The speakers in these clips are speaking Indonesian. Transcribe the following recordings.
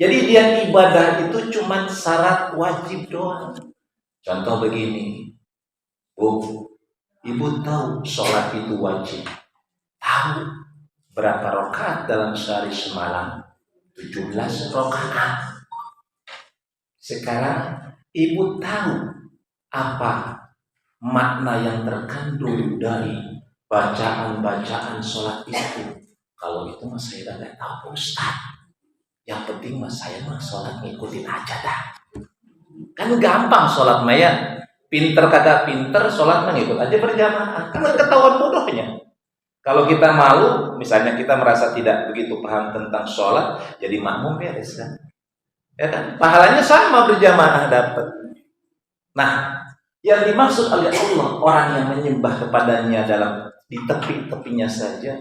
Jadi dia ibadah itu cuma syarat wajib doang. Contoh begini, Bu, ibu tahu sholat itu wajib. Tahu berapa rakaat dalam sehari semalam? 17 rakaat. Sekarang ibu tahu apa makna yang terkandung dari bacaan-bacaan sholat itu? Kalau itu mas saya tidak tahu Ustaz. Yang penting mas saya mah sholat ngikutin aja dah. Kan gampang sholat maya. Pinter kagak pinter sholat mengikut aja berjamaah. Karena ketahuan bodohnya. Kalau kita malu, misalnya kita merasa tidak begitu paham tentang sholat, jadi makmum beres kan? Ya kan? Pahalanya sama berjamaah dapat. Nah, yang dimaksud oleh Allah orang yang menyembah kepadanya dalam di tepi-tepinya saja,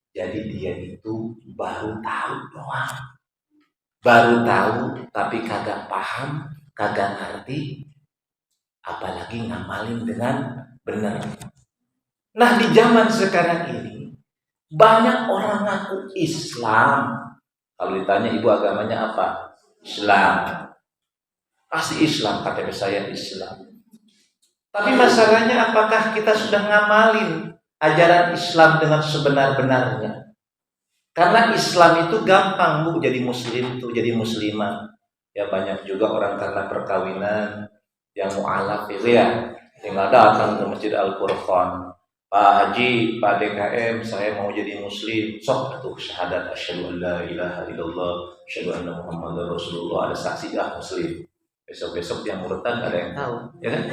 jadi dia itu baru tahu doang. Baru tahu tapi kagak paham, kagak ngerti, apalagi ngamalin dengan benar. Nah, di zaman sekarang ini banyak orang ngaku Islam. Kalau ditanya ibu agamanya apa? Islam. Pasti Islam, KTP saya Islam. Tapi masalahnya apakah kita sudah ngamalin ajaran Islam dengan sebenar-benarnya? Karena Islam itu gampang Bu, jadi muslim tuh, jadi muslimah. Ya banyak juga orang karena perkawinan yang mu'alaf itu ya, tinggal datang ke Masjid Al-Furqan. Pak Haji, Pak DKM, saya mau jadi muslim. Sok tuh syahadat asyhadu an la ilaha illallah, asyhadu anna Muhammadar Rasulullah, ada saksi muslim. Besok-besok yang murtad ada yang tahu, ya kan?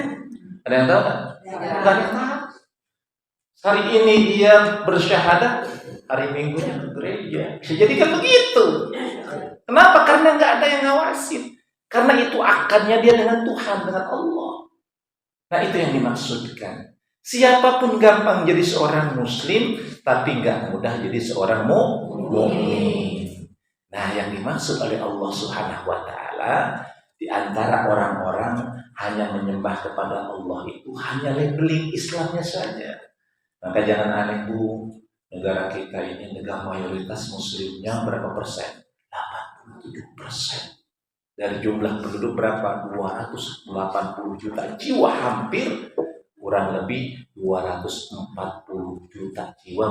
Ada yang tahu kan? Enggak ada yang tahu. Hari ini dia bersyahadat, hari Minggunya ke gereja. Bisa jadi kan begitu. Kenapa? Karena nggak ada yang ngawasin. Karena itu akadnya dia dengan Tuhan, dengan Allah. Nah itu yang dimaksudkan. Siapapun gampang jadi seorang muslim, tapi nggak mudah jadi seorang mukmin. Nah yang dimaksud oleh Allah Subhanahu wa Ta'ala, di antara orang-orang hanya menyembah kepada Allah itu hanya labeling Islamnya saja. Maka jangan aneh Bu, negara kita ini negara mayoritas muslimnya berapa persen? 87%. Dari jumlah penduduk berapa? 280 juta jiwa, hampir kurang lebih 240 juta jiwa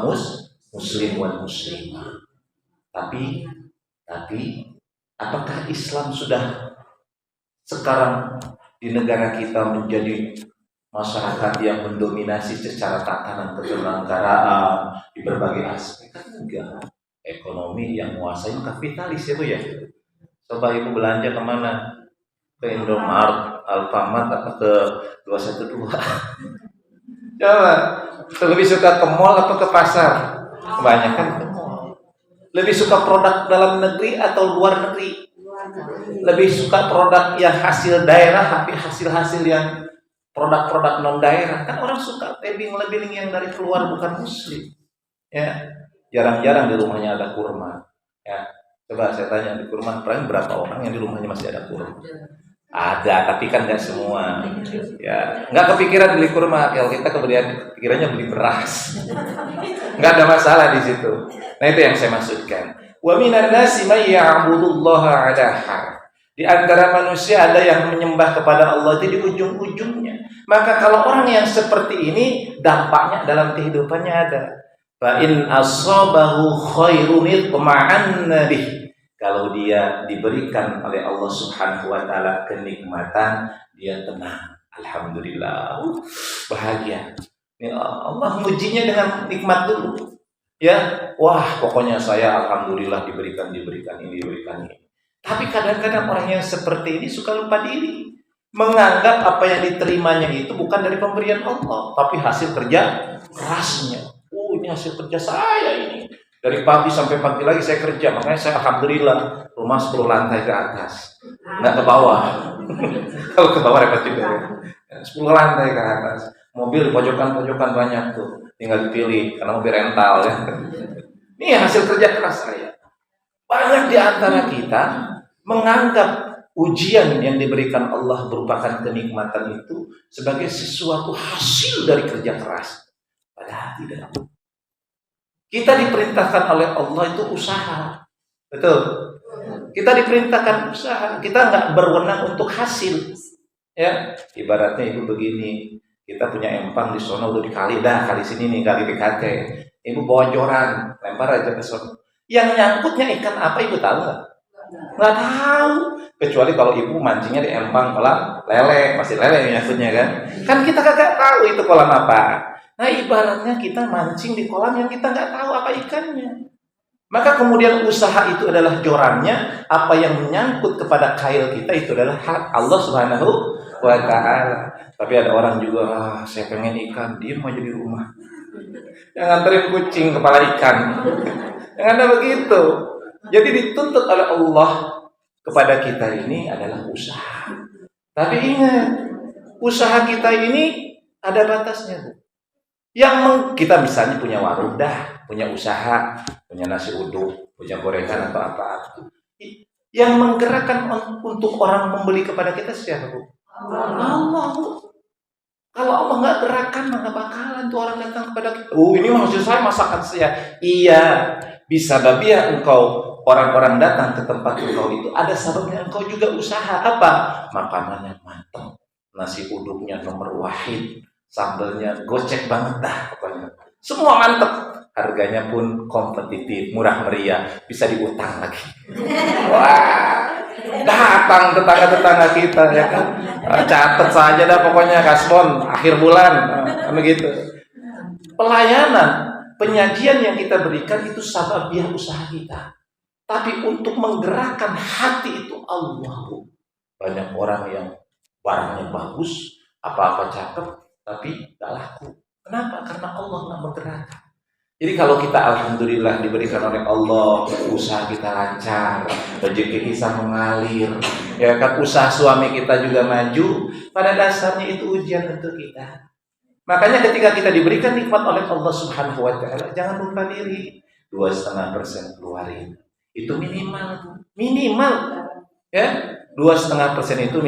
muslim dan muslimah. Tapi apakah Islam sudah sekarang di negara kita menjadi masyarakat yang mendominasi secara tatanan kewarganegaraan di berbagai aspek? Enggak. Ekonomi yang menguasai kapitalis itu ya. Coba ibu belanja kemana? Ke Indomaret, Alfamart, atau ke 212? Coba, lebih suka ke mall atau ke pasar? Kebanyakan ke mall. Lebih suka produk dalam negeri atau luar negeri? Lebih suka produk yang hasil daerah, tapi hasil-hasil yang produk-produk non daerah. Kan orang suka labeling yang dari keluar bukan muslim. Ya, jarang-jarang di rumahnya ada kurma. Ya, coba saya tanya di kurma berapa orang yang di rumahnya masih ada kurma? Ada, tapi kan nggak semua. Ya, nggak kepikiran beli kurma. Kalau kita kepikirannya beli beras. Nggak ada masalah di situ. Nah itu yang saya maksudkan. Wa minan nasi may ya'budullaha 'ala har. Di antara manusia ada yang menyembah kepada Allah itu di ujung-ujungnya. Maka kalau orang yang seperti ini dampaknya dalam kehidupannya ada. Fa in asabahu khairun itma'anna bih. Kalau dia diberikan oleh Allah Subhanahu wa Ta'ala kenikmatan, dia tenang. Alhamdulillah, bahagia. Ya, Allah mujinya dengan nikmat dulu. Ya, wah pokoknya saya alhamdulillah diberikan ini. Tapi kadang-kadang orang yang seperti ini suka lupa diri, menganggap apa yang diterimanya itu bukan dari pemberian Allah, tapi hasil kerja kerasnya. Ini hasil kerja saya ini. Dari pagi sampai pagi lagi saya kerja, makanya saya alhamdulillah rumah 10 lantai ke atas, nggak ke bawah. Kalau ke bawah repot juga ya. 10 lantai ke atas, mobil di pojokan-pojokan banyak tuh, tinggal dipilih karena mobil rental ya. Ini hasil kerja keras saya. Banyak di antara kita menganggap ujian yang diberikan Allah berupakan kenikmatan itu sebagai sesuatu hasil dari kerja keras. Padahal tidak. Kita diperintahkan oleh Allah itu usaha. Betul. Kita diperintahkan usaha, kita nggak berwenang untuk hasil. Ya, ibaratnya ibu begini, kita punya empang di sono udah dikali dah, kali sini nih, kali PKT. Ibu bawa joran, lempar aja ke sono. Yang nyangkutnya ikan apa ibu tahu nggak? Nggak tahu. Kecuali kalau ibu mancingnya di empang kolam lele, masih lele nyangkutnya kan? Kan kita kagak tahu itu kolam apa. Nah ibaratnya kita mancing di kolam yang kita nggak tahu apa ikannya. Maka kemudian usaha itu adalah jorannya, apa yang menyangkut kepada kail kita itu adalah hak Allah Subhanahu wa Ta'ala. Tapi ada orang juga, saya pengen ikan, diem aja di rumah. Yang nganterin kucing kepala ikan. Yang ada begitu. Jadi dituntut oleh Allah kepada kita ini adalah usaha. Tapi ingat, usaha kita ini ada batasnya, Bu. Kita misalnya punya warung dah, punya usaha, punya nasi uduk, punya gorengan atau apa. Yang menggerakkan untuk orang membeli kepada kita siapa, Bu? Allah, Bu. Kalau Allah nggak gerakkan, maka bakalan tuh orang datang kepada kita. Ini maksud saya masakan saya. Iya, bisa babia engkau orang-orang datang ke tempat engkau itu ada sebabnya, engkau juga usaha apa? Makanannya mantap, nasi uduknya nomor wahid, sambelnya gocek banget dah pokoknya. Semua mantep, harganya pun kompetitif, murah meriah, bisa diutang lagi. Wah, datang tetangga-tetangga kita ya kan. Catat saja dah pokoknya kasbon akhir bulan, begitu. Pelayanan, penyajian yang kita berikan itu sababiah usaha kita. Tapi untuk menggerakkan hati itu Allah. Banyak orang yang barangnya bagus, apa-apa cakep, tapi gak laku. Kenapa? Karena Allah gak menggerakkan. Jadi kalau kita alhamdulillah diberikan oleh Allah, usaha kita lancar, rezeki kita mengalir, ya kan, usaha suami kita juga maju, pada dasarnya itu ujian untuk kita. Makanya ketika kita diberikan nikmat oleh Allah Subhanahu wa Ta'ala, jangan lupa diri, 2,5% keluarin. Itu minimal, ya, 2,5% itu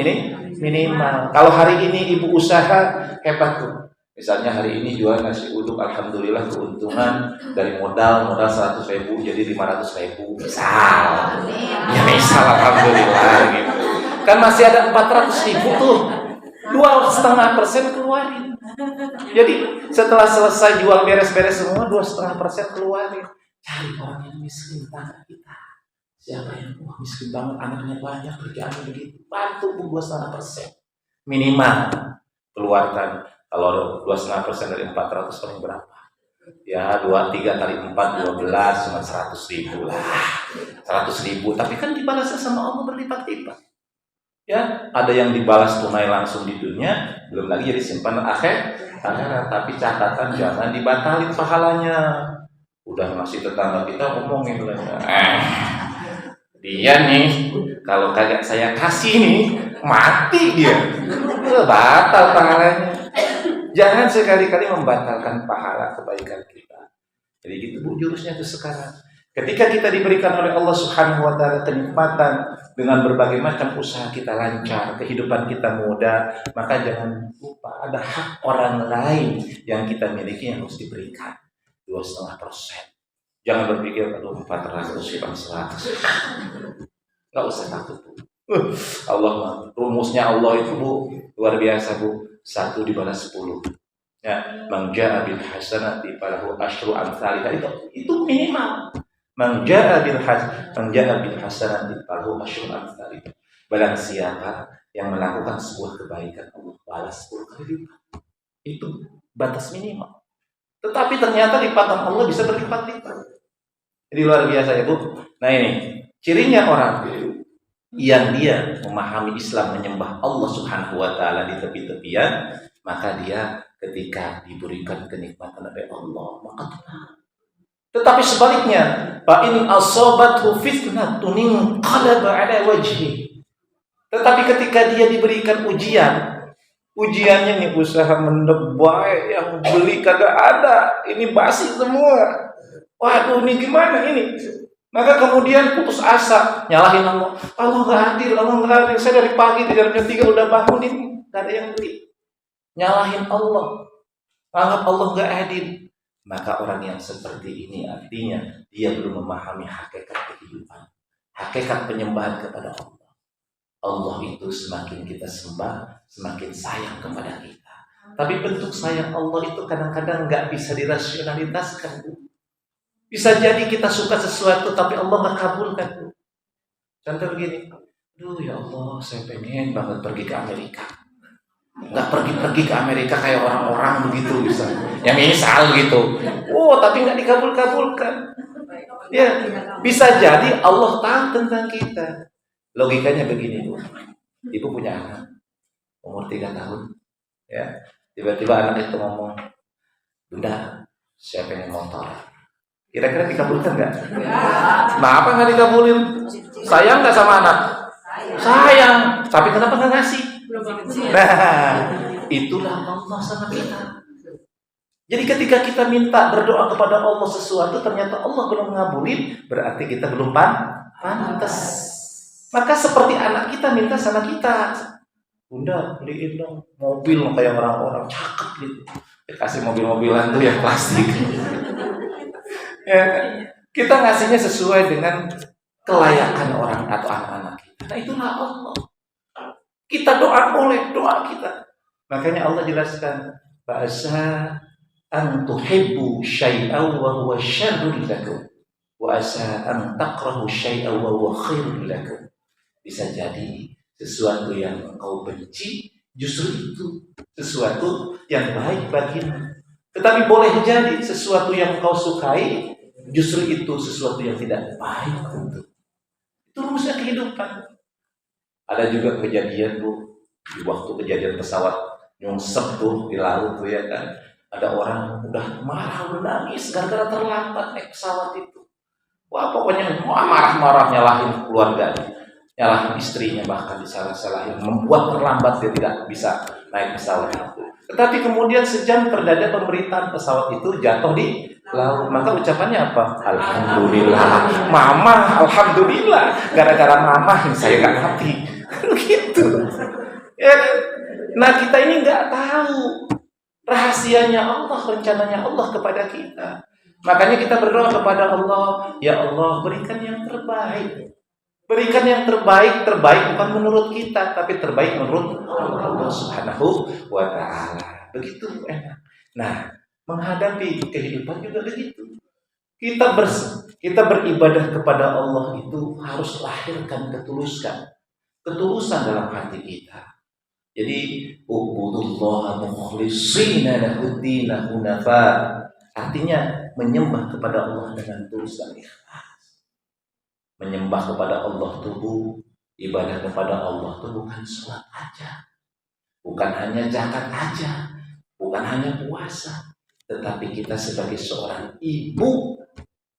minimal. Kalau hari ini ibu usaha hebat tuh. Misalnya hari ini jual nasi uduk, alhamdulillah keuntungan dari modal 100.000 jadi 500.000 misal. Ya misal alhamdulillah gitu. Kan masih ada 400.000 tuh. 2,5% keluarin. Jadi setelah selesai jual beres-beres semua 2,5% keluarin. Cari orang yang miskin tangga kita. Siapa yang miskin banget, anaknya banyak, kerjaan begitu, bantu 2,5% minimal keluarkan. Kalau 2,5% dari 400 paling berapa? Ya 23 kali 4 12, cuma 100.000 lah. 100.000, tapi kan dibalasnya sama Allah berlipat-lipat. Ya, ada yang dibalas tunai langsung di dunia, belum lagi jadi simpanan akhirat. Tapi catatan jangan dibatalin pahalanya. Udah masih tetangga kita ngomongin dia nih, kalau kagak saya kasih nih, mati dia. Batal pahalanya. Jangan sekali-kali membatalkan pahala kebaikan kita. Jadi gitu Bu jurusnya itu sekarang. Ketika kita diberikan oleh Allah Subhanahu wa Ta'ala kenikmatan dengan berbagai macam usaha kita lancar, kehidupan kita mudah, maka jangan lupa ada hak orang lain yang kita miliki yang harus diberikan. 2,5%. Jangan berpikir 400 kurang 100. Gak usah takut Bu. Allah, rumusnya Allah itu Bu luar biasa Bu. 1 dibalas 10. Ya, man jaa bil hasanati falahu asyru amsalihha, itu minimal. Man jaa bil hasanati falahu asyru amsalihha. Barang siapa yang melakukan sebuah kebaikan, Allah balas 10 kali lipat. Itu batas minimal. Tetapi ternyata lipatan Allah bisa berlipat-lipat. Jadi luar biasa ya Bu. Nah ini cirinya orang yang dia memahami Islam, menyembah Allah Subhanahu wa Ta'ala di tepi-tepian, maka dia ketika diberikan kenikmatan oleh Allah maka tenang. Tetapi sebaliknya, fa in asabathu fitnatun inqalaba ala wajhi. Tetapi ketika dia diberikan ujiannya nih, usaha mendebai, yang beli kagak ada, ini basi semua. Waduh, ini gimana ini? Maka kemudian putus asa, nyalahin Allah. Allah nggak adil, Allah nggak adil. Saya dari pagi di jam 3 udah bangun ini, nggak ada yang beli. Nyalahin Allah, anggap Allah nggak adil. Maka orang yang seperti ini artinya dia belum memahami hakikat kehidupan. hakikat penyembahan kepada Allah. Allah itu semakin kita sembah, semakin sayang kepada kita. Tapi bentuk sayang Allah itu kadang-kadang nggak bisa dirasionalitaskan, Bu. Bisa jadi kita suka sesuatu tapi Allah nggak kabulkan, Bu. Contoh begini, aduh ya Allah, saya pengen banget pergi ke Amerika. Nggak pergi-pergi ke Amerika kayak orang-orang begitu bisa. Yang misal gitu. Oh, tapi nggak dikabul-kabulkan. Ya, bisa jadi Allah tahu tentang kita. Logikanya begini, Bu. Ibu punya anak umur 3 tahun. Ya, tiba-tiba anak itu ngomong, Bunda, saya pengen motor. Kira-kira dikabulkan nggak? Kenapa nggak dikabulin? Sayang nggak sama anak? Sayang. Tapi kenapa nggak ngasih? Nah, itulah Allah sama kita. Jadi ketika kita minta berdoa kepada Allah sesuatu, ternyata Allah belum ngabulin, berarti kita belum pantas. Maka seperti anak kita minta sama kita, Bunda beliin dong mobil kayak orang-orang cakep gitu. Kasih mobil-mobilan tuh yang plastik. Ya, kita ngasihnya sesuai dengan kelayakan orang atau anak-anak kita. Nah itulah Allah. Kita doa boleh, doa kita. Makanya Allah jelaskan, Ba'asa an tuhibbu syai'an wa huwa syarrun lakum wa asa an takrahu syai'an wa huwa khairun lakum. Bisa jadi sesuatu yang engkau benci justru itu sesuatu yang baik bagimu. Tetapi boleh jadi sesuatu yang engkau sukai justru itu sesuatu yang tidak baik untuk. Itu rumusnya kehidupan. Ada juga kejadian, Bu, di waktu kejadian pesawat nyungsep tuh di laut tuh ya kan. Ada orang udah marah, udah nangis gara-gara terlambat naik pesawat itu. Wah pokoknya marah-marah nyalahin keluarganya, nyalahin istrinya, bahkan disalah-salahin, membuat terlambat dia tidak bisa naik pesawat itu. Tetapi kemudian sejam perdana pemberitaan pesawat itu jatuh di laut, maka ucapannya apa? Alhamdulillah, Mama, Alhamdulillah. Gara-gara Mama saya nggak mati. Gitu. Ya, nah kita ini nggak tahu rahasianya Allah, rencananya Allah kepada kita. Makanya kita berdoa kepada Allah, ya Allah berikan yang terbaik. Berikan yang terbaik bukan menurut kita, tapi terbaik menurut Allah Subhanahu wa Ta'ala. Begitu enak. Nah, menghadapi kehidupan juga begitu. Kita beribadah kepada Allah itu harus lahirkan ketulusan dalam hati kita. Jadi, ubudullaha mukhlishina lahud-din hunafa. Artinya menyembah kepada Allah dengan tulus dan ikhlas. Menyembah kepada Allah itu ibadah kepada Allah itu bukan sholat aja, bukan hanya zakat aja, bukan hanya puasa, tetapi kita sebagai seorang ibu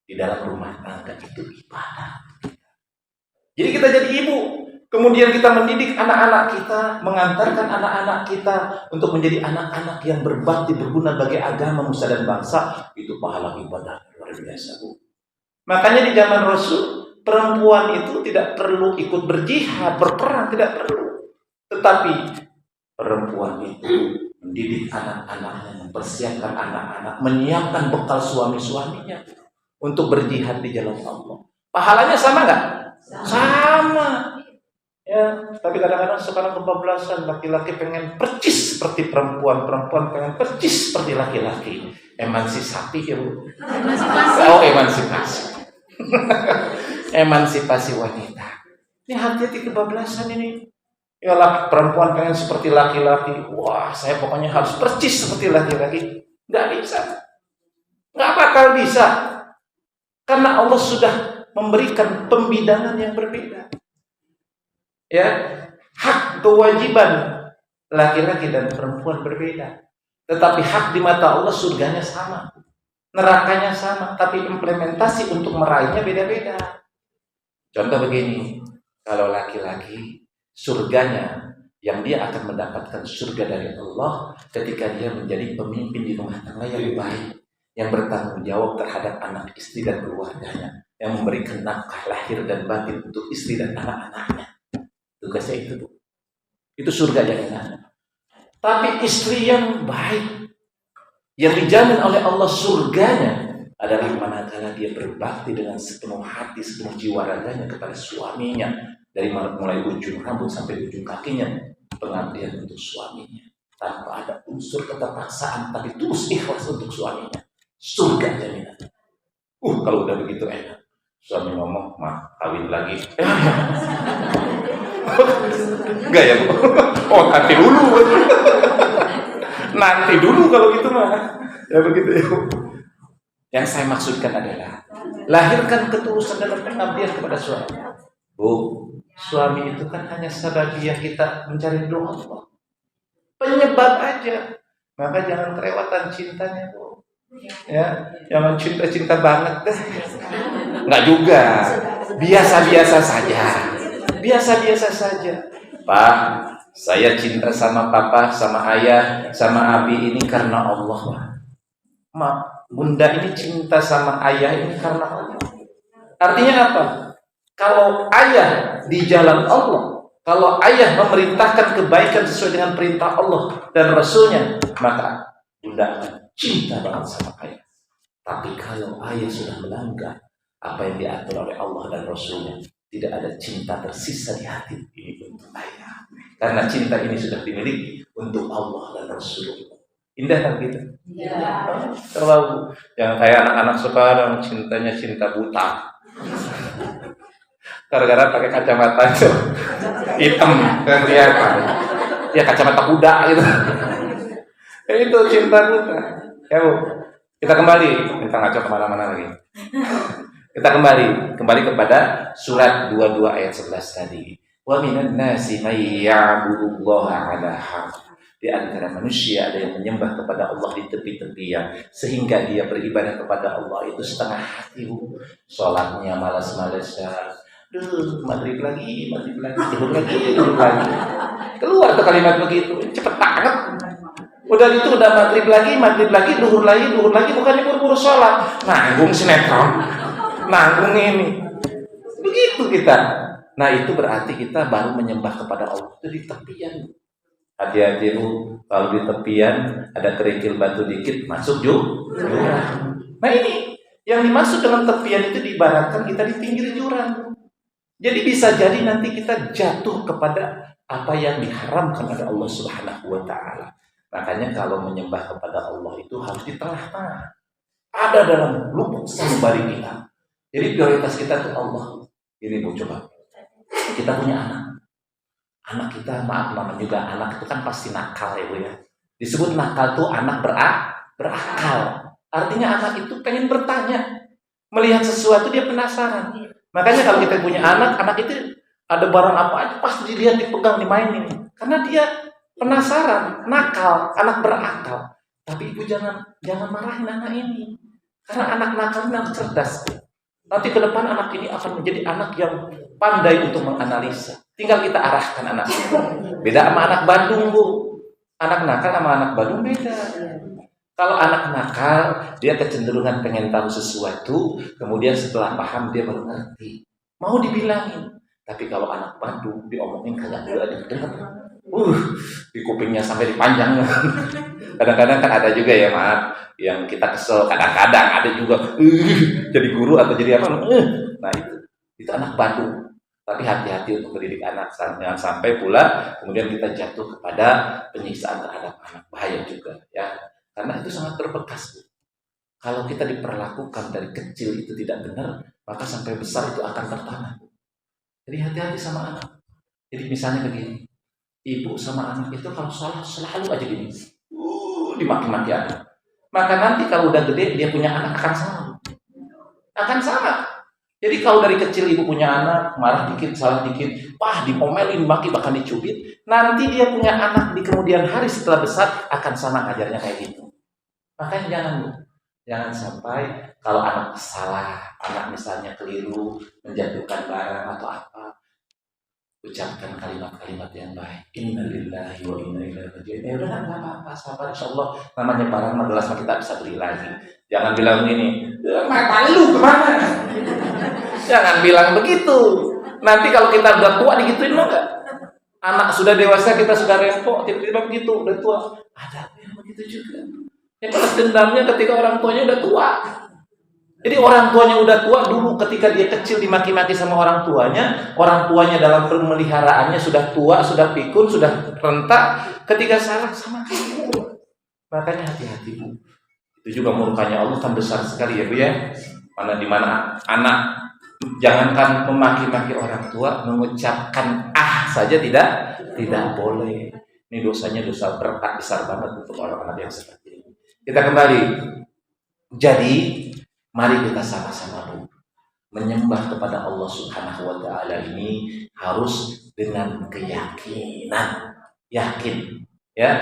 di dalam rumah tangga itu ibadah. Jadi kita jadi ibu, kemudian kita mendidik anak-anak kita, mengantarkan anak-anak kita untuk menjadi anak-anak yang berbakti berguna bagi agama, nusa dan bangsa, itu pahala ibadah luar biasa, Bu. Makanya di zaman Rasul, perempuan itu tidak perlu ikut berjihad, berperang, tidak perlu. Tetapi perempuan itu mendidik anak-anaknya, mempersiapkan anak-anak, menyiapkan bekal suami-suaminya untuk berjihad di jalan Allah. Pahalanya sama nggak? Sama. Ya, tapi kadang-kadang sekarang kebablasan, laki-laki pengen percis seperti perempuan, perempuan pengen percis seperti laki-laki. Emansipasi ya, Bu. Oh, emansipasi. Emansipasi wanita. Ini hati-hati kebablasan ini. Ya perempuan pengen seperti laki-laki. Wah, saya pokoknya harus percis seperti laki-laki. Nggak bisa. Nggak bakal bisa. Karena Allah sudah memberikan pembidangan yang berbeda. Ya, hak kewajiban laki-laki dan perempuan berbeda. Tetapi hak di mata Allah surganya sama. Nerakanya sama, tapi implementasi untuk meraihnya beda-beda. Contoh begini, kalau laki-laki surganya yang dia akan mendapatkan surga dari Allah ketika dia menjadi pemimpin di rumah tangga yang baik, yang bertanggung jawab terhadap anak istri dan keluarganya, yang memberikan nafkah lahir dan batin untuk istri dan anak-anaknya. Tugasnya itu, Bu. Itu surga yang enak. Tapi istri yang baik, yang dijamin oleh Allah surganya adalah manakala dia berbakti dengan sepenuh hati, sepenuh jiwa raganya kepada suaminya, dari mulai ujung rambut sampai ujung kakinya, pengabdian untuk suaminya tanpa ada unsur keterpaksaan, tapi tulus ikhlas untuk suaminya. Surga jaminan. Kalau udah begitu enak. Suami ngomong, "Mah, kawin lagi." Enggak ya, Bu? Oh, nanti dulu. Nanti dulu kalau gitu mah. Ya begitu ya, Bu. Yang saya maksudkan adalah lahirkan ketulusan dalam pengabdian kepada suami. Bu, suami itu kan hanya sababiah kita mencari doa Allah. Penyebab aja. Maka jangan kelewatan cintanya, Bu. Ya, jangan cinta-cinta banget deh. Enggak juga. Biasa-biasa saja. Biasa-biasa saja. Pak, saya cinta sama papa, sama ayah, sama abi ini karena Allah. Ma, bunda ini cinta sama ayah ini karena Allah. Artinya apa? Kalau ayah di jalan Allah, kalau ayah memerintahkan kebaikan sesuai dengan perintah Allah dan Rasulnya, maka bunda akan cinta banget sama ayah. Tapi kalau ayah sudah melanggar apa yang diatur oleh Allah dan Rasulnya, tidak ada cinta tersisa di hati ini untuk ayah. Karena cinta ini sudah dimiliki untuk Allah dan Rasulullah. Indah kan gitu? Ya. Terlalu yang kayak anak-anak sekarang cintanya cinta buta. Gara-gara pakai kacamata hitam kan kelihatan. Ya kacamata kuda gitu. Itu cinta buta. Ya Bu, kita kembali. Kita ngaco kemana-mana lagi. Kita kembali kepada surat 22 ayat 11 tadi. Wa minan nasi may ya'budullaha 'ala harf. Di antara manusia ada yang menyembah kepada Allah di tepi-tepian sehingga dia beribadah kepada Allah itu setengah hati, Bu. Salatnya malas-malasan. Maghrib lagi, duhur lagi. Keluar tuh kalimat begitu. Cepet banget. Udah gitu udah maghrib lagi, duhur lagi, bukannya buru-buru sholat. Nanggung sinetron. Nanggung ini. Begitu kita. Nah itu berarti kita baru menyembah kepada Allah itu di tepian. Hati-hati Bu, kalau di tepian ada kerikil batu dikit masuk jurang. Nah ini yang dimaksud dengan tepian itu diibaratkan kita di pinggir jurang. Jadi bisa jadi nanti kita jatuh kepada apa yang diharamkan oleh Allah Subhanahu wa taala. Makanya kalau menyembah kepada Allah itu harus di tengah-tengah. Ada dalam lubuk sanubari kita. Jadi prioritas kita itu Allah. Ini Bu, coba. Kita punya anak. Anak kita, maaf namanya juga anak itu kan pasti nakal ya Bu ya. Disebut nakal tuh anak berakal. Artinya anak itu pengen bertanya. Melihat sesuatu dia penasaran. Makanya kalau kita punya anak itu ada barang apa aja pasti dilihat, dipegang, dimainin. Karena dia penasaran, nakal, anak berakal. Tapi ibu jangan marahin anak ini. Karena anak nakal ini anak cerdas. Nanti ke depan anak ini akan menjadi anak yang pandai untuk menganalisa. Tinggal kita arahkan anak. Beda sama anak Bandung, Bu. Anak nakal sama anak Bandung beda. Kalau anak nakal, dia kecenderungan pengen tahu sesuatu, kemudian setelah paham dia baru ngerti. Mau dibilangin. Tapi kalau anak Bandung diomongin kagak dengar. Di kupingnya sampai dipanjang. Kadang-kadang kan ada juga ya, maaf, yang kita kesel. Kadang-kadang ada juga jadi guru atau jadi apa. Nah itu anak Bandung. Tapi hati-hati untuk mendidik anak, jangan sampai pula kemudian kita jatuh kepada penyiksaan terhadap anak, bahaya juga ya. Karena itu sangat berbekas. Kalau kita diperlakukan dari kecil itu tidak benar, maka sampai besar itu akan tertanam. Jadi hati-hati sama anak. Jadi misalnya begini, ibu sama anak itu kalau salah selalu aja gini, dimaki-maki anak. Maka nanti kalau udah gede dia punya anak akan sama. Jadi kalau dari kecil ibu punya anak, marah dikit, salah dikit, diomelin, maki, bahkan dicubit, nanti dia punya anak di kemudian hari setelah besar akan sama ajarnya kayak gitu. Makanya jangan sampai kalau anak salah, anak misalnya keliru, menjatuhkan barang atau apa, ucapkan kalimat-kalimat yang baik. Innalillahi wa inna ilaihi raji'un. Ya udah enggak apa-apa, sabar insyaallah. Namanya barang mah gelas kita bisa beli lagi. Jangan bilang gini, "Mata lu kemana?" Jangan bilang begitu. Nanti kalau kita udah tua digituin lo enggak? Anak sudah dewasa kita sudah repot, tiba-tiba begitu, udah tua. Ada yang begitu juga. Yang balas dendamnya ketika orang tuanya udah tua. Jadi orang tuanya udah tua, dulu ketika dia kecil dimaki-maki sama orang tuanya dalam pemeliharaannya sudah tua, sudah pikun, sudah rentak, ketika salah sama kamu. Makanya hati-hati Bu. Itu juga murkanya Allah kan besar sekali ya Bu ya. Mana di mana anak jangankan memaki-maki orang tua, mengucapkan saja tidak boleh. Ini dosanya dosa berat besar banget untuk orang-orang yang seperti ini. Kita kembali. Jadi mari kita sama-sama Bu menyembah kepada Allah Subhanahu wa taala ini harus dengan keyakinan. Yakin, ya.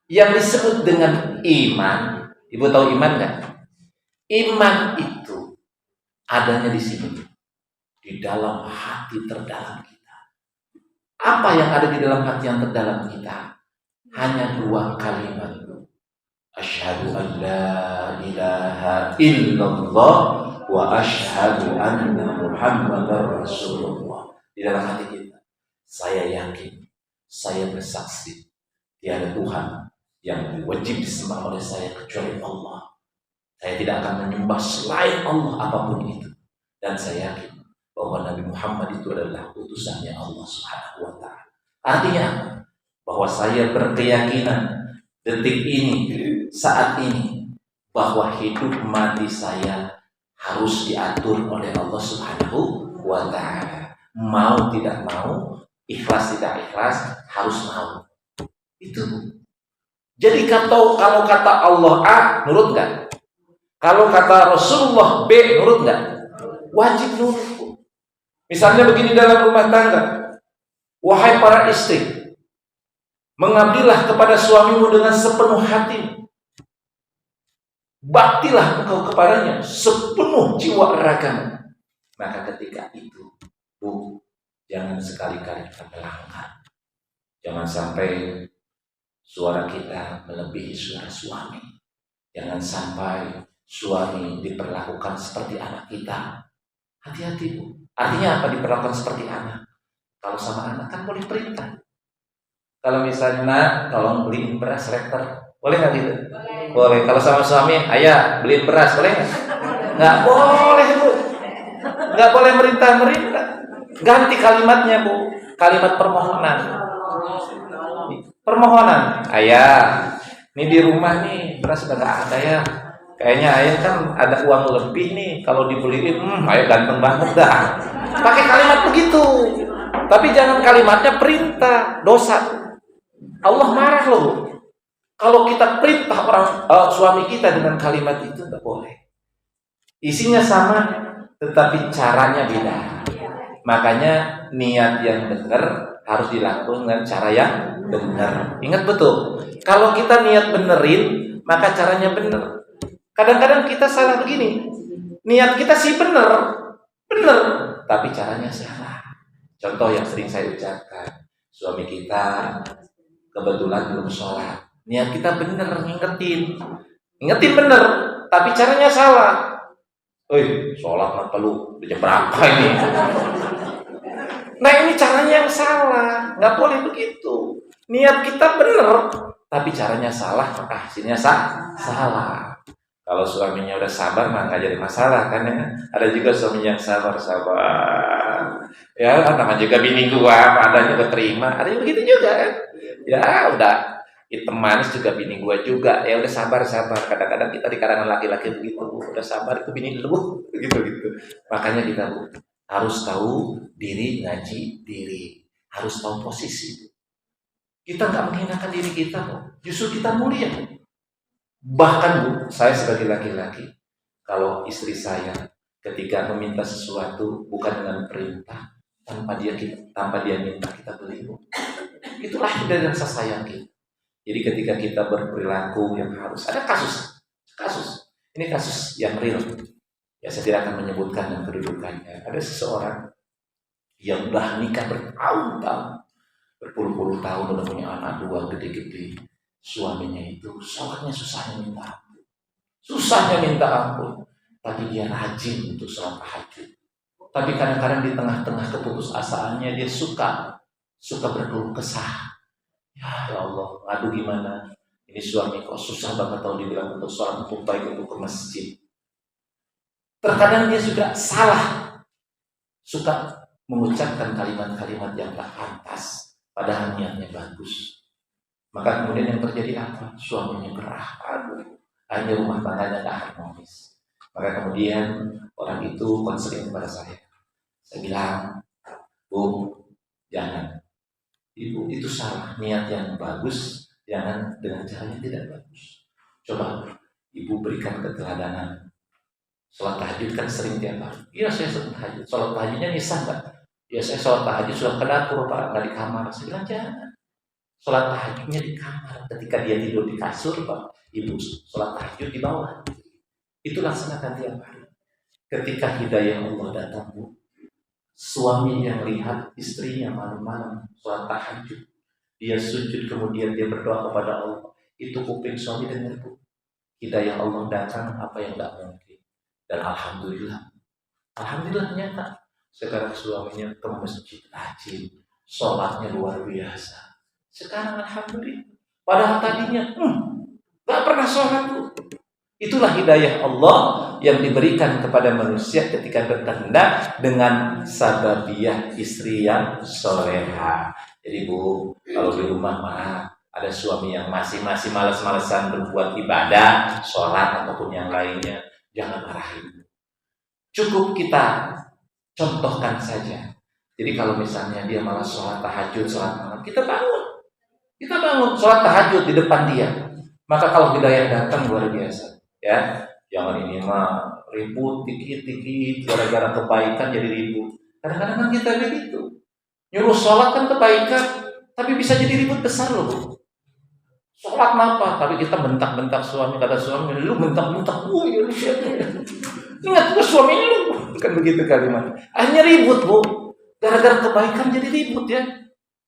Yang disebut dengan iman, Ibu tahu iman enggak? Iman itu adanya di sini, di dalam hati terdalam kita. Apa yang ada di dalam hati yang terdalam kita? Hanya 2 kalimat. Asyhadu an la ilaha illallah wa asyhadu anna Muhammadar Rasulullah. Di dalam hati kita, saya yakin, saya bersaksi tiada Tuhan yang wajib disembah oleh saya kecuali Allah. Saya tidak akan menyembah selain Allah apapun itu. Dan saya yakin bahwa Nabi Muhammad itu adalah utusannya Allah Subhanahu wa taala. Artinya bahwa saya berkeyakinan detik ini, saat ini, bahwa hidup mati saya harus diatur oleh Allah Subhanahu wa taala. Mau tidak mau, ikhlas tidak ikhlas, harus mau. Itu. Jadi kalau kata Allah A, nurut enggak? Kalau kata Rasulullah B, nurut enggak? Wajib nurut. Misalnya begini dalam rumah tangga. Wahai para istri, mengabdilah kepada suamimu dengan sepenuh hati. Baktilah engkau kepadanya sepenuh jiwa ragamu. Maka ketika itu, Bu, jangan sekali-kali kita melanggar. Jangan sampai suara kita melebihi suara suami. Jangan sampai suami diperlakukan seperti anak kita. Hati-hati Bu. Artinya apa diperlakukan seperti anak? Kalau sama anak kan boleh perintah. Kalau misalnya kalau beliin beras liter, boleh nggak gitu? Boleh. Kalau sama suami, ayah beliin beras, boleh nggak? Nggak boleh Bu. Nggak boleh merintah. Ganti kalimatnya Bu. Kalimat permohonan. Permohonan, ayah, ini di rumah nih beras udah nggak ada ya. Kayaknya ayah kan ada uang lebih nih, kalau dibeliin, ayah ganteng banget dah. Pakai kalimat begitu, tapi jangan kalimatnya perintah, dosa. Allah marah loh. Kalau kita perintah suami kita dengan kalimat itu nggak boleh. Isinya sama, tetapi caranya beda. Makanya niat yang benar harus dilakukan dengan cara yang benar. Ingat betul. Kalau kita niat benerin, maka caranya benar. Kadang-kadang kita salah begini. Niat kita sih benar, tapi caranya salah. Contoh yang sering saya ucapkan, suami kita kebetulan belum sholat. Niat kita benar, ngingetin benar, tapi caranya salah. Sholat nggak perlu, udah jam berapa ini? Nah ini caranya yang salah, nggak boleh begitu. Niat kita benar, tapi caranya salah, maka hasilnya salah. Kalau suaminya udah sabar, mah nggak jadi masalah kan ya. Ada juga suami yang sabar. Ya, namanya juga bini gua, ada juga terima. Ada yang begitu juga kan. Ya udah, hitam manis juga bini gua juga. Ya udah sabar. Kadang-kadang kita di kalangan laki-laki begitu, udah sabar itu bini lu, gitu. Makanya kita harus tahu diri, ngaji diri, harus tahu posisi. Kita nggak menghinakan diri kita kok, justru kita mulia. Bahkan Bu, saya sebagai laki-laki, kalau istri saya ketika meminta sesuatu bukan dengan perintah, tanpa dia minta kita beli, Bu. Itu lahir dari rasa sayang kita. Jadi ketika kita berperilaku yang harus, ada kasus. Ini kasus yang real. Ya saya tidak akan menyebutkan yang kedudukannya. Ada seseorang yang udah nikah bertahun-tahun, berpuluh-puluh tahun, udah punya anak 2 gede-gede. Suaminya itu sholatnya susahnya minta ampun, tapi dia rajin untuk sholat tahajud. Tapi kadang-kadang di tengah-tengah keputusasaannya dia suka berkeluh kesah. Ya Allah, aduh gimana? Ini suami kok susah banget kalau dibilang untuk sholat, untuk baik untuk ke masjid. Terkadang dia juga salah, suka mengucapkan kalimat-kalimat yang tak pantas, padahal niatnya bagus. Maka kemudian yang terjadi apa? Suaminya gerah, aduh, hanya rumah tangganya tak harmonis. Maka kemudian orang itu konseling kepada saya. Saya bilang, Bu, jangan. Ibu itu salah, niat yang bagus, jangan dengan cara yang tidak bagus. Coba ibu berikan keteladanan. Sholat tahajud kan sering tiap hari. Iya saya sholat tahajud. Sholat tahajudnya nisah nggak? Ya saya sholat tahajud sudah ke dapur Pak, nggak di kamar. Saya bilang jangan. Sholat tahajudnya di kamar. Ketika dia tidur di kasur Pak, ibu sholat tahajud di bawah. Itu laksanakan tiap hari. Ketika hidayah Allah datang Bu, suami yang lihat istrinya malam-malam sholat tahajud, dia sujud kemudian dia berdoa kepada Allah, itu kuping suami dengar Bu. Hidayah Allah datang apa yang tidak mungkin. Dan alhamdulillah nyata. Sekarang suaminya ke masjid rajin, sholatnya luar biasa. Sekarang alhamdulillah. Padahal tadinya gak pernah sholat tuh. Itulah hidayah Allah yang diberikan kepada manusia ketika berkehendak dengan sababiyah istri yang soleha. Jadi Bu, kalau di rumah mah ada suami yang masih malas-malesan berbuat ibadah, sholat ataupun yang lainnya, jangan marahin. Cukup kita contohkan saja. Jadi kalau misalnya dia malas sholat tahajud, sholat malam, kita bangun sholat tahajud di depan dia. Maka kalau hidayah datang luar biasa. Ya, jangan ini mah ribut dikit-dikit gara-gara kebaikan jadi ribut. Kadang-kadang kan kita begitu. Nyuruh sholat kan kebaikan, tapi bisa jadi ribut besar loh Bu. Sholat apa? Tapi kita bentak-bentak suami, kata suami, lu bentak-bentak, ya lu siapa? Ingat tuh suaminya lu, kan begitu kalimat. Akhirnya ribut Bu. Gara-gara kebaikan jadi ribut ya.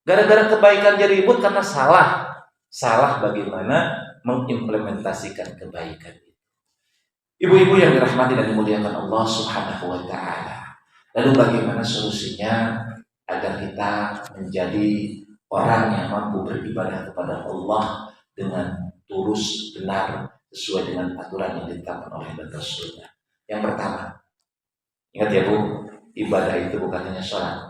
Gara-gara kebaikan jadi ribut karena salah bagaimana mengimplementasikan kebaikan. Ibu-ibu yang dirahmati dan dimuliakan Allah Subhanahu wa Ta'ala. Lalu bagaimana solusinya agar kita menjadi orang yang mampu beribadah kepada Allah dengan tulus, benar, sesuai dengan aturan yang ditetapkan oleh Rasulnya. Yang pertama, ingat ya Bu, ibadah itu bukan hanya sholat.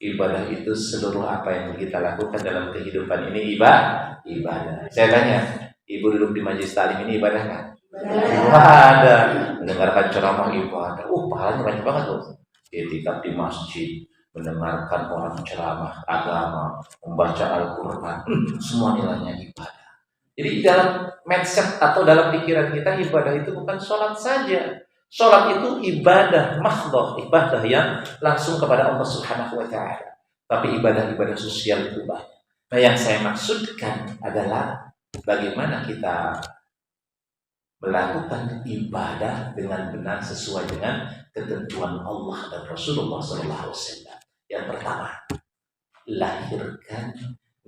Ibadah itu seluruh apa yang kita lakukan dalam kehidupan ini ibadah. Saya tanya, ibu duduk di majelis taklim ini ibadah nggak? Ibadah. Mendengarkan ceramah ibadah. Pahalanya banyak banget loh. Ketika di masjid mendengarkan orang ceramah agama, membaca Al-Quran, semua nilainya ibadah. Jadi dalam mindset atau dalam pikiran kita ibadah itu bukan sholat saja. Sholat itu ibadah mahdhah, ibadah yang langsung kepada Allah Subhanahu wa Ta'ala. Tapi ibadah-ibadah sosial itu banyak. Nah yang saya maksudkan adalah bagaimana kita melakukan ibadah dengan benar sesuai dengan ketentuan Allah dan Rasulullah SAW. Yang pertama, lahirkan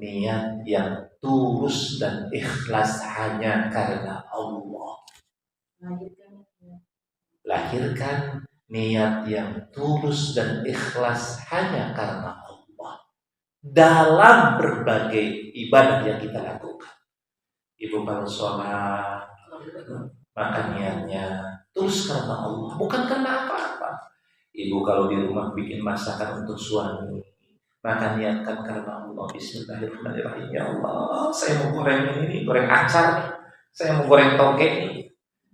niat yang tulus dan ikhlas hanya karena Allah. Lahirkan niat yang tulus dan ikhlas hanya karena Allah dalam berbagai ibadah yang kita lakukan. Ibu kalau sholat, maka niatnya tulus karena Allah, bukan karena apa-apa. Ibu kalau di rumah bikin masakan untuk suami, maka niatkan karena Allah. Bismillahirrahmanirrahim. Ya Allah, saya mau goreng ini, goreng acar, saya mau goreng toge ini.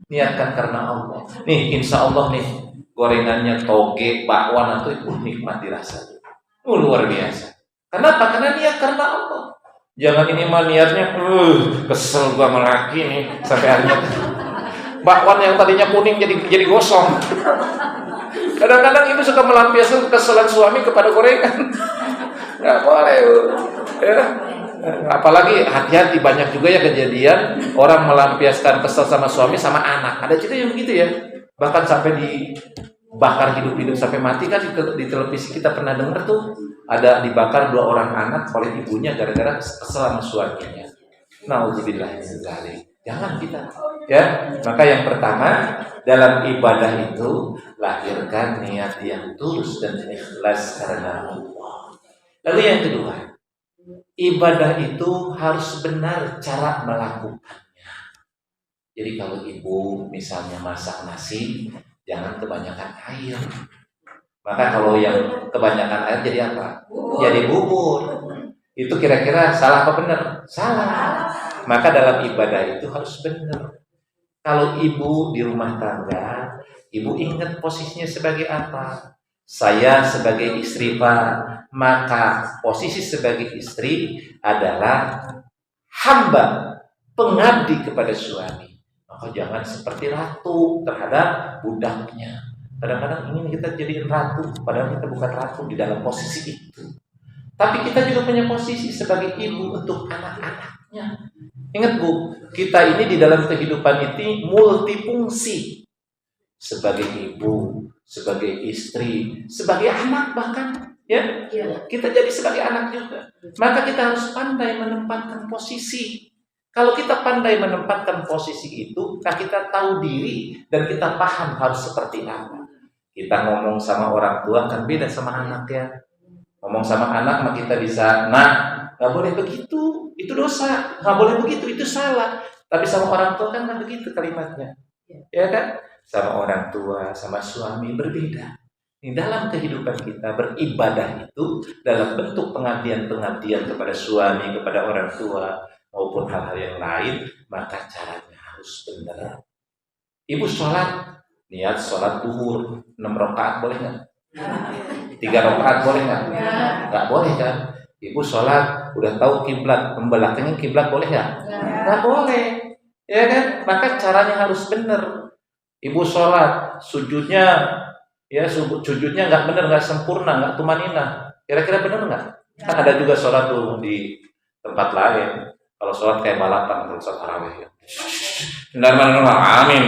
Niatkan karena Allah. Nih, insya Allah nih gorengannya toge, bakwan atau itu nikmat dirasa. Luar biasa. Kenapa? Karena niat karena Allah. Jangan ini mah niatnya, kesel gua sama laki nih sampai akhirnya bakwan yang tadinya kuning jadi gosong. Kadang-kadang ibu suka melampiaskan kekesalan suami kepada gorengan. Nggak boleh, ya. Apalagi hati-hati, banyak juga ya kejadian orang melampiaskan kesel sama suami sama anak. Ada cerita yang begitu ya. Bahkan sampai dibakar hidup-hidup sampai mati kan di televisi kita pernah dengar tuh. Ada dibakar 2 orang anak oleh ibunya gara-gara kesel sama suaminya. Nauzubillah min dzalik. Jangan kita, ya. Maka yang pertama dalam ibadah itu lahirkan niat yang tulus dan ikhlas karena Allah. Lalu yang kedua, ibadah itu harus benar cara melakukannya. Jadi kalau ibu misalnya masak nasi, jangan kebanyakan air. Maka kalau yang kebanyakan air jadi apa? Jadi bubur. Itu kira-kira salah apa benar? Salah. Maka dalam ibadah itu harus benar. Kalau ibu di rumah tangga, ibu ingat posisinya sebagai apa? Saya sebagai istri, Pak. Maka posisi sebagai istri adalah hamba, pengabdi kepada suami. Maka jangan seperti ratu terhadap budaknya. Kadang-kadang ingin kita jadi ratu, padahal kita bukan ratu di dalam posisi itu. Tapi kita juga punya posisi sebagai ibu untuk anak-anaknya. Ingat Bu, kita ini di dalam kehidupan ini multifungsi. Sebagai ibu, sebagai istri, sebagai anak bahkan. Ya, kita jadi sebagai anak juga. Maka kita harus pandai menempatkan posisi. Kalau kita pandai menempatkan posisi itu, nah kita tahu diri dan kita paham harus seperti apa. Kita ngomong sama orang tua kan beda sama anak ya. Ngomong sama anak mah kita bisa, nah nggak boleh begitu, itu dosa. Nggak boleh begitu, itu salah. Tapi sama orang tua kan nggak begitu kalimatnya, ya kan? Sama orang tua, sama suami berbeda. Di dalam kehidupan kita beribadah itu dalam bentuk pengabdian kepada suami, kepada orang tua maupun hal-hal yang lain, maka caranya harus benar. Ibu sholat, niat sholat duhur 6 rakaat boleh nggak? 3 rakaat boleh nggak? Nggak boleh kan? Ibu sholat udah tahu kiblat, membelakangnya kiblat boleh nggak? Nggak boleh, ya kan? Maka caranya harus benar. Ibu sholat sujudnya nggak benar, nggak sempurna, nggak tumanina. Kira-kira benar nggak? Kan ada juga sholat tuh di tempat lain. Kalau sholat kayak balapan, kalau sholat tarawih ya. Amin.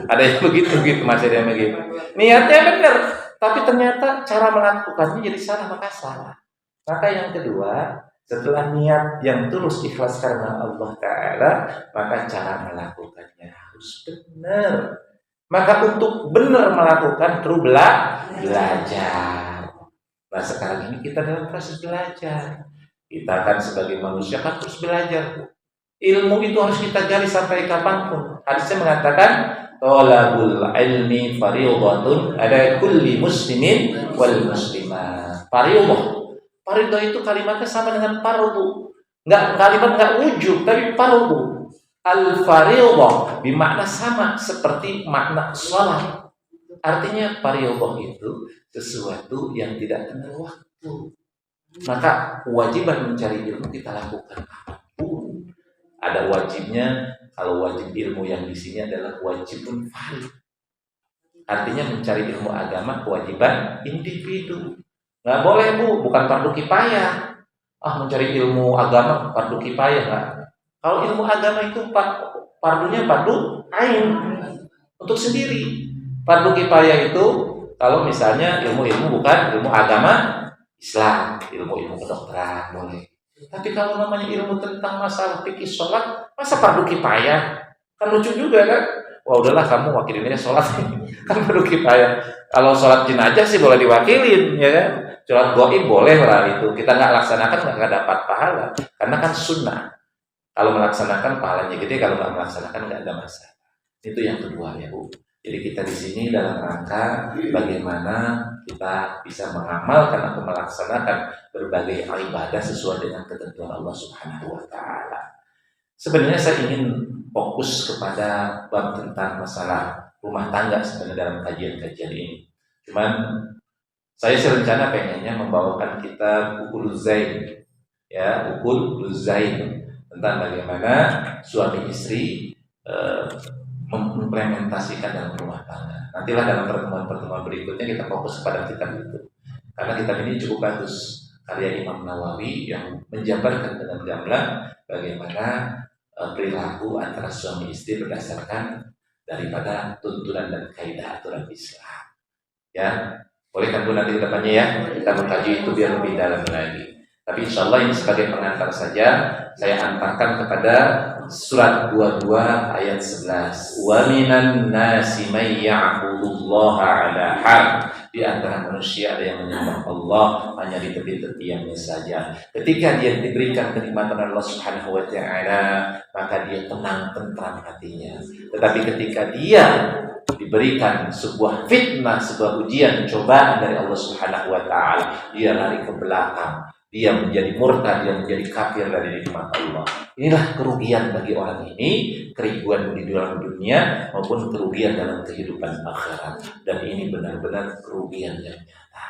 Ada yang begitu masih ada yang begitu. Niatnya benar, tapi ternyata cara melakukannya jadi salah, maka salah. Maka yang kedua, setelah niat yang tulus ikhlas karena Allah Ta'ala, maka cara melakukannya harus benar. Maka untuk benar melakukan perlu belajar. Nah sekarang ini kita dalam proses belajar. Kita kan sebagai manusia kan terus belajar. Ilmu itu harus kita gali sampai kapanpun. Hadisnya mengatakan thalabul ilmi fardhatun ala kulli muslimin wal muslimah. Fardhu itu kalimatnya sama dengan fardu. Kalimat enggak wujub tapi fardu. Al-fardhu bermakna sama seperti makna salat. Artinya fardhu itu sesuatu yang tidak kenal waktu. Maka kewajiban mencari ilmu kita lakukan apapun. Ada wajibnya. Kalau wajib ilmu yang di sini adalah wajibun fard. Artinya mencari ilmu agama kewajiban individu. Nggak boleh Bu, bukan fardu kifayah. Mencari ilmu agama fardu kifayah nggak. Kalau ilmu agama itu fardunya fardu ain untuk sendiri. Fardu kifayah itu kalau misalnya ilmu-ilmu bukan ilmu agama Islam, ilmu kedokteran boleh. Tapi kalau namanya ilmu tentang masalah fikih sholat, masa fardu kifayah? Kan lucu juga kan? Wah udahlah kamu wakilin aja sholat, kan fardu kifayah. Kalau sholat jenazah sih boleh diwakilin, ya kan? Sholat gaib boleh lah itu. Kita nggak laksanakan nggak dapat pahala, karena kan sunnah. Kalau melaksanakan pahalanya gede, kalau nggak melaksanakan nggak ada masalah. Itu yang kedua ya Bu. Jadi kita di sini dalam rangka bagaimana kita bisa mengamalkan atau melaksanakan berbagai ibadah sesuai dengan ketentuan Allah Subhanahu wa Ta'ala. Sebenarnya saya ingin fokus kepada bab tentang masalah rumah tangga sebenarnya dalam kajian-kajian ini. Cuman saya serencana pengennya membawakan kita Ukul Zain, ya, Ukul Zain tentang bagaimana suami istri mengimplementasikan dalam rumah tangga. Nantilah dalam pertemuan-pertemuan berikutnya kita fokus pada kitab itu. Karena kitab ini cukup bagus, karya Imam Nawawi yang menjabarkan dengan gamblang bagaimana perilaku antara suami istri berdasarkan daripada tuntunan dan kaidah aturan Islam. Ya, boleh kan Bu nanti ke depannya ya kita mengkaji itu biar lebih dalam lagi. Tapi insya Allah ini sebagai pengantar saja, saya antarkan kepada surat 22 ayat 11. Wa minan nasi may ya'budullaha 'ala hal. Di antara manusia ada yang menyembah Allah hanya di tepi-tepiannya saja. Ketika dia diberikan kenikmatan Allah Subhanahu wa Ta'ala, maka dia tenang tentram hatinya. Tetapi ketika dia diberikan sebuah fitnah, sebuah ujian, cobaan dari Allah Subhanahu wa taala, dia lari ke belakang, dia menjadi murtad, dia menjadi kafir dari nikmat Allah. Inilah kerugian bagi orang ini, kerugian di dalam dunia maupun kerugian dalam kehidupan akhirat. Dan ini benar-benar kerugian yang nyata.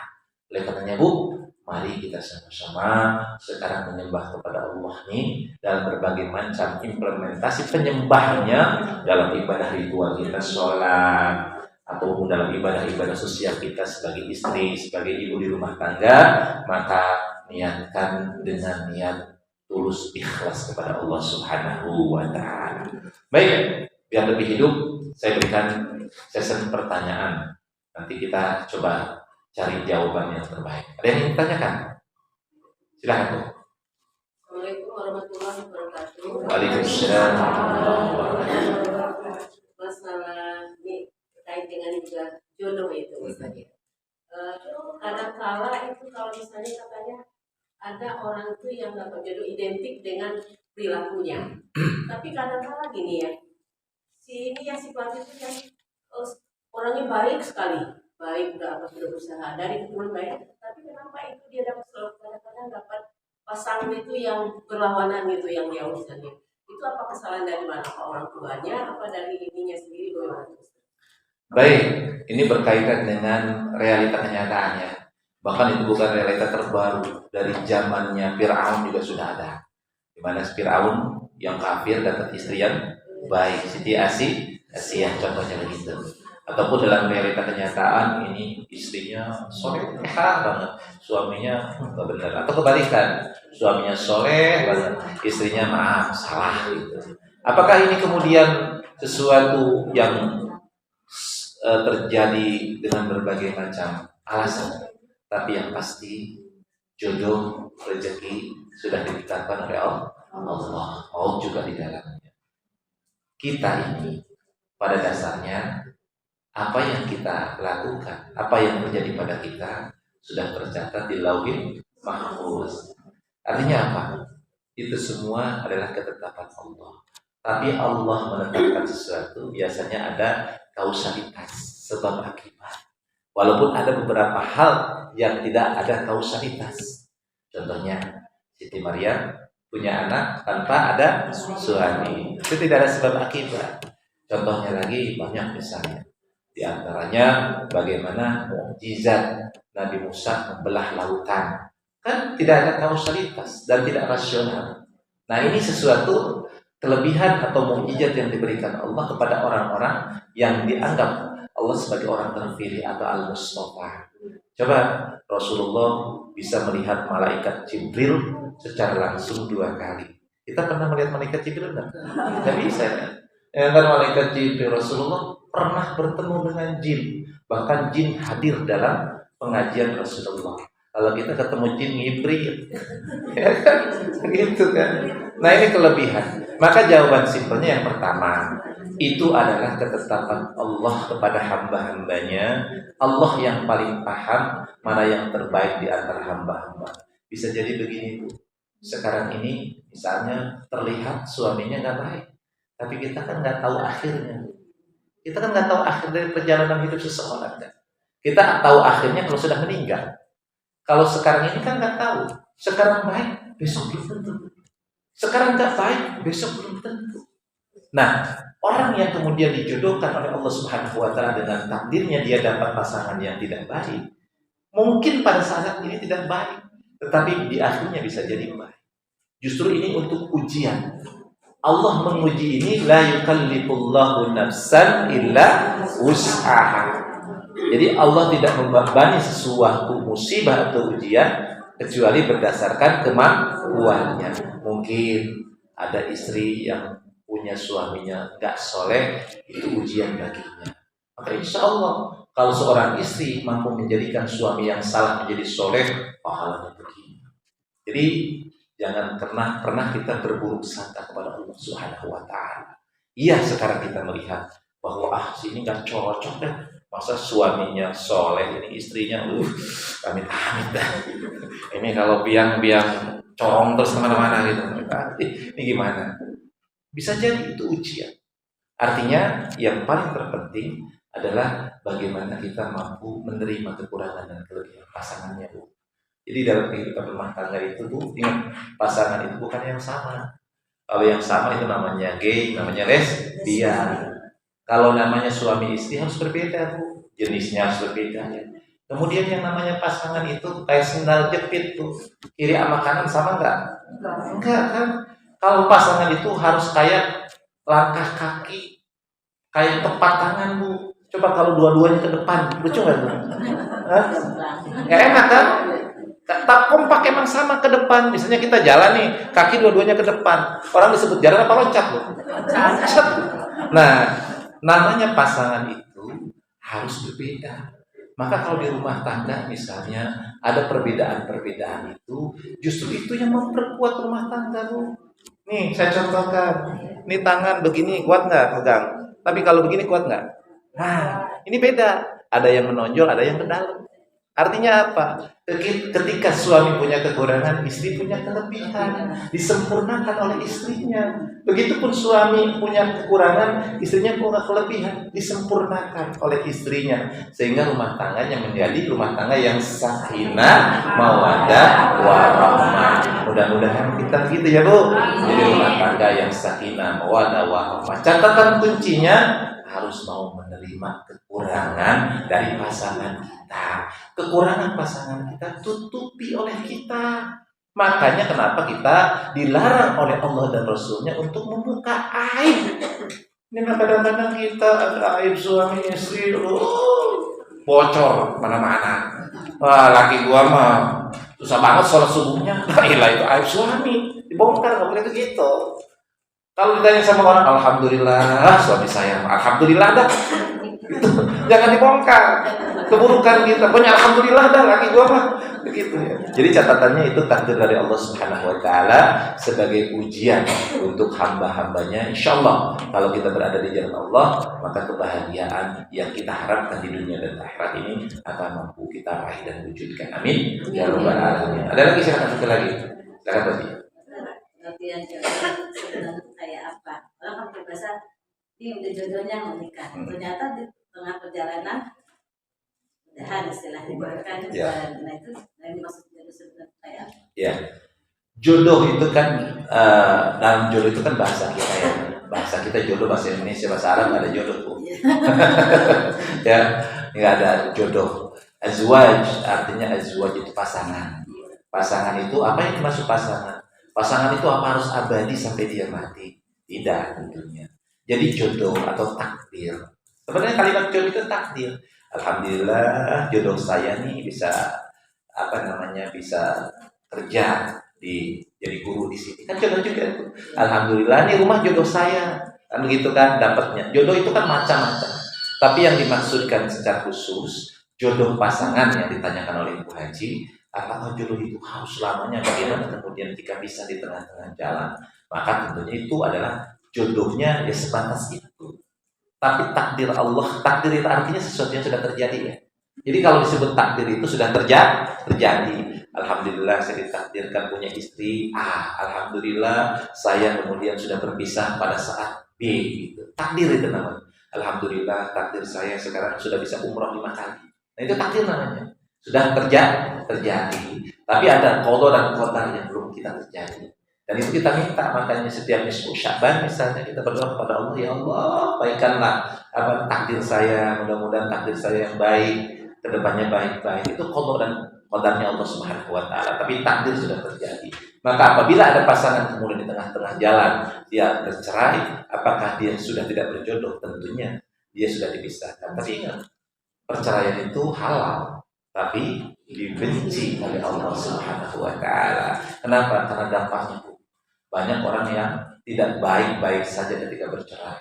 Oleh karenanya Bu, mari kita sama-sama sekarang menyembah kepada Allah ini dalam berbagai macam implementasi penyembahnya dalam ibadah ritual kita, sholat, ataupun dalam ibadah-ibadah sosial kita sebagai istri, sebagai ibu di rumah tangga. Maka niatkan dengan niat tulus ikhlas kepada Allah Subhanahu wa taala. Baik, biar lebih hidup, saya berikan sesi pertanyaan. Nanti kita coba cari jawaban yang terbaik. Ada yang ingin ditanyakan? Silakan Bu. Assalamualaikum warahmatullahi wabarakatuh. Waalaikumsalam. Masalah ini terkait dengan juga jodoh itu Ustaz. Kadang-kala itu kalau misalnya katanya ada orang itu yang dapat jodoh identik dengan perilakunya. Tapi kadang-kala gini ya, si pelatih itu yang orangnya baik sekali, baik udah berusaha dari keturunan baik, tapi kenapa itu dia dapat selalu kadang-kadang dapat pasangan itu yang berlawanan gitu, yang dia misalnya itu apa kesalahan dari mana, apa orang tuanya, apa dari ininya sendiri, bagaimana? Baik, ini berkaitan dengan realita kenyataannya. Bahkan itu bukan realita terbaru, dari zamannya Fir'aun juga sudah ada. Di mana Fir'aun yang kafir dapat istri yang baik, Siti Asiyah contohnya begitu. Ataupun dalam realita kenyataan ini istrinya soleh banget, suaminya nggak benar, atau kebalikan, suaminya soleh banget, istrinya maaf salah gitu. Apakah ini kemudian sesuatu yang terjadi dengan berbagai macam alasan? Tapi yang pasti jodoh, rezeki sudah ditetapkan oleh Allah. Allah juga di dalamnya. Kita ini pada dasarnya apa yang kita lakukan, apa yang terjadi pada kita sudah tercatat di Lauhul Mahfuz. Artinya apa? Itu semua adalah ketetapan Allah. Tapi Allah menetapkan sesuatu biasanya ada kausalitas, sebab akibat. Walaupun ada beberapa hal yang tidak ada kausalitas. Contohnya Siti Maryam punya anak tanpa ada suami, itu tidak ada sebab akibat. Contohnya lagi banyak misalnya. Di antaranya bagaimana mukjizat Nabi Musa membelah lautan. Kan tidak ada kausalitas dan tidak rasional. Nah, ini sesuatu kelebihan atau mukjizat yang diberikan Allah kepada orang-orang yang dianggap Allah sebagai orang terpilih atau Al-Mustafa. Coba Rasulullah bisa melihat malaikat Jibril secara langsung 2 kali. Kita pernah melihat malaikat Jibril enggak? Tidak bisa kan? Yang malaikat Jibril, Rasulullah pernah bertemu dengan jin. Bahkan jin hadir dalam pengajian Rasulullah. Kalau kita ketemu jin ngibrit, ya kan? Gitu kan. Nah, ini kelebihan. Maka jawaban simpelnya yang pertama, itu adalah ketetapan Allah kepada hamba-hambanya. Allah yang paling paham mana yang terbaik di antara hamba-hamba. Bisa jadi begini Bu, sekarang ini misalnya terlihat suaminya nggak baik, tapi kita kan nggak tahu akhirnya. Kita kan nggak tahu akhir dari perjalanan hidup seseorang kan. Kita tahu akhirnya kalau sudah meninggal. Kalau sekarang ini kan nggak tahu. Sekarang baik, besok belum tentu. Sekarang nggak baik, besok belum tentu. Nah, orang yang kemudian dijodohkan oleh Allah Subhanahu wa taala dengan takdirnya dia dapat pasangan yang tidak baik. Mungkin pada saat ini tidak baik, tetapi di akhirnya bisa jadi baik. Justru ini untuk ujian. Allah menguji ini, la yukallifullahu nafsan illa wus'aha. Jadi Allah tidak membebani sesuatu musibah atau ujian kecuali berdasarkan kemampuannya. Mungkin ada istri yang punya suaminya gak soleh, itu ujian baginya. Maka insya Allah kalau seorang istri mampu menjadikan suami yang salah menjadi soleh, pahalanya begini. Jadi jangan pernah kita berburuk sangka kepada Allah Subhanahu wa taala. Iya, sekarang kita melihat bahwa sini nggak cocok deh. Masa suaminya soleh, ini istrinya amit-amit dah. Ini kalau biang-biang corong terus kemana-mana gitu. Ini gimana? Bisa jadi itu ujian. Artinya yang paling terpenting adalah bagaimana kita mampu menerima kekurangan dan kelebihan pasangannya, Bu. Jadi dalam kehidupan rumah tangga itu, Bu, ingat, pasangan itu bukan yang sama. Kalau yang sama itu namanya gay, namanya lesbian. Kalau namanya suami istri harus berbeda, Bu. Jenisnya harus berbeda ya. Kemudian yang namanya pasangan itu kayak sendal jepit tuh, kiri sama kanan sama enggak? Enggak kan? Kalau pasangan itu harus kayak langkah kaki, kayak tepat tangan, Bu. Coba kalau dua-duanya ke depan, lucu nggak, Bu? Hah? Nggak enak kan? Tak kompak emang sama ke depan. Misalnya kita jalan nih, kaki dua-duanya ke depan. Orang disebut jalan apa loncat, Bu? Loncat. Nah, namanya pasangan itu harus berbeda. Maka kalau di rumah tangga misalnya ada perbedaan-perbedaan itu, justru itu yang memperkuat rumah tangga, Bu. Nih, saya contohkan. Ini tangan begini kuat nggak pegang? Tapi kalau begini kuat nggak? Nah, ini beda. Ada yang menonjol, ada yang ke dalam. Artinya apa? Ketika suami punya kekurangan, istri punya kelebihan, disempurnakan oleh istrinya. Begitupun suami punya kekurangan, istrinya punya kelebihan, disempurnakan oleh istrinya. Sehingga rumah tangganya menjadi rumah tangga yang sakinah, mawaddah, warahmah. Mudah-mudahan kita gitu ya, Bu. Jadi rumah tangga yang sakinah, mawaddah, warahmah. Catatan kuncinya harus mau menerima kekurangan dari pasangan kita. Kekurangan pasangan kita tutupi oleh kita. Makanya kenapa kita dilarang oleh Allah dan Rasulnya untuk membuka aib. Ini kadang-kadang kita ada aib suami istri, bocor mana-mana. Wah, laki gua mah susah banget sholat subuhnya. Ilah itu aib suami, dibongkar, nggak boleh begitu. Kalau ditanya sama orang, alhamdulillah suami saya, alhamdulillah dah. Gitu. Jangan dibongkar keburukan kita. Pokoknya alhamdulillah dah laki gua mah begitu ya. Jadi catatannya itu takdir dari Allah Subhanahu wa taala sebagai ujian untuk hamba-hambanya. Insyaallah kalau kita berada di jalan Allah, maka kebahagiaan yang kita harapkan di dunia dan akhirat ini akan mampu kita raih dan wujudkan. Amin ya rabbal alamin. Ada lagi, silakan satu lagi. Silakan tadi. Latihan sebenarnya kayak apa? Orang kan berbahasa ini udah jodohnya menikah. Ternyata di tengah perjalanan udahan istilahnya kan. Nah itu ini maksud jodoh sebenarnya kayak apa? Ya. Jodoh itu kan dalam jodoh itu kan bahasa kita ya. Bahasa kita jodoh, bahasa Indonesia, bahasa Arab nggak ada jodoh, Bu. Ya, nggak ada jodoh. Azwaj artinya azwaj itu pasangan. Pasangan itu apa yang dimaksud pasangan? Pasangan itu apa harus abadi sampai dia mati? Tidak tentunya. Jadi jodoh atau takdir. Sebenarnya kalimat jodoh itu takdir. Alhamdulillah jodoh saya nih bisa bisa kerja jadi guru di sini. Kan jodoh juga itu. Alhamdulillah nih rumah jodoh saya. Kan begitu kan dapatnya. Jodoh itu kan macam-macam. Tapi yang dimaksudkan secara khusus jodoh pasangan yang ditanyakan oleh Ibu Haji, apakah jodoh itu harus selamanya, bagaimana kemudian jika bisa di tengah-tengah jalan, maka tentunya itu adalah jodohnya ya sebatas itu. Tapi takdir Allah, takdir itu artinya sesuatu yang sudah terjadi ya. Jadi kalau disebut takdir itu sudah terjadi. Alhamdulillah saya ditakdirkan punya istri A, alhamdulillah saya kemudian sudah berpisah pada saat B gitu. Takdir itu namanya. Alhamdulillah takdir saya sekarang sudah bisa umroh 5 kali. Nah itu takdir namanya. Sudah terjadi. Tapi ada qada dan qadar yang belum kita terjadi. Dan itu kita minta, makanya setiap nisfu Sya'ban misalnya kita berdoa kepada Allah, ya Allah, baikkanlah takdir saya, mudah-mudahan takdir saya yang baik, kedepannya baik-baik. Itu qada dan qadarnya Allah Subhanahu wa taala. Tapi takdir sudah terjadi. Maka apabila ada pasangan kemudian di tengah-tengah jalan dia bercerai, apakah dia sudah tidak berjodoh? Tentunya dia sudah dipisahkan. Tapi ingat, perceraian itu halal, tapi dibenci oleh Allah Subhanahu wa taala. Kenapa? Karena dampaknya banyak orang yang tidak baik-baik saja ketika bercerai.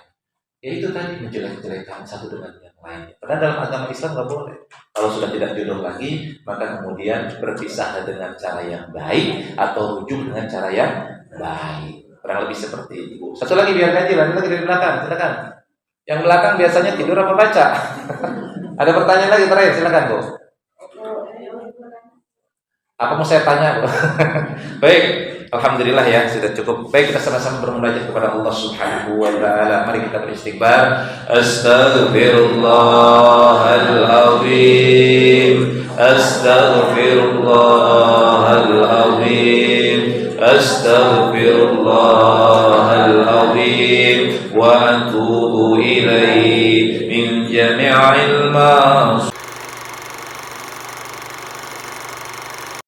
Ya itu tadi menjelek-jelekan satu dengan yang lainnya. Karena dalam agama Islam nggak boleh. Kalau sudah tidak jodoh lagi, maka kemudian berpisah dengan cara yang baik atau rujuk dengan cara yang baik. Kurang lebih seperti itu. Satu lagi biar ganjil, ada lagi dari belakang, silakan. Yang belakang biasanya tidur apa baca? Ada pertanyaan lagi terakhir, silakan Bu. Apa mau saya tanya, Bu? Baik. alhamdulillah ya, sudah cukup. Baik, kita sama-sama bermunajat kepada Allah Subhanahu wa taala. Mari kita beristighfar. Astaghfirullahalazim. Astaghfirullahalazim. Astaghfirullahalazim wa atubu ilaihi min jami'il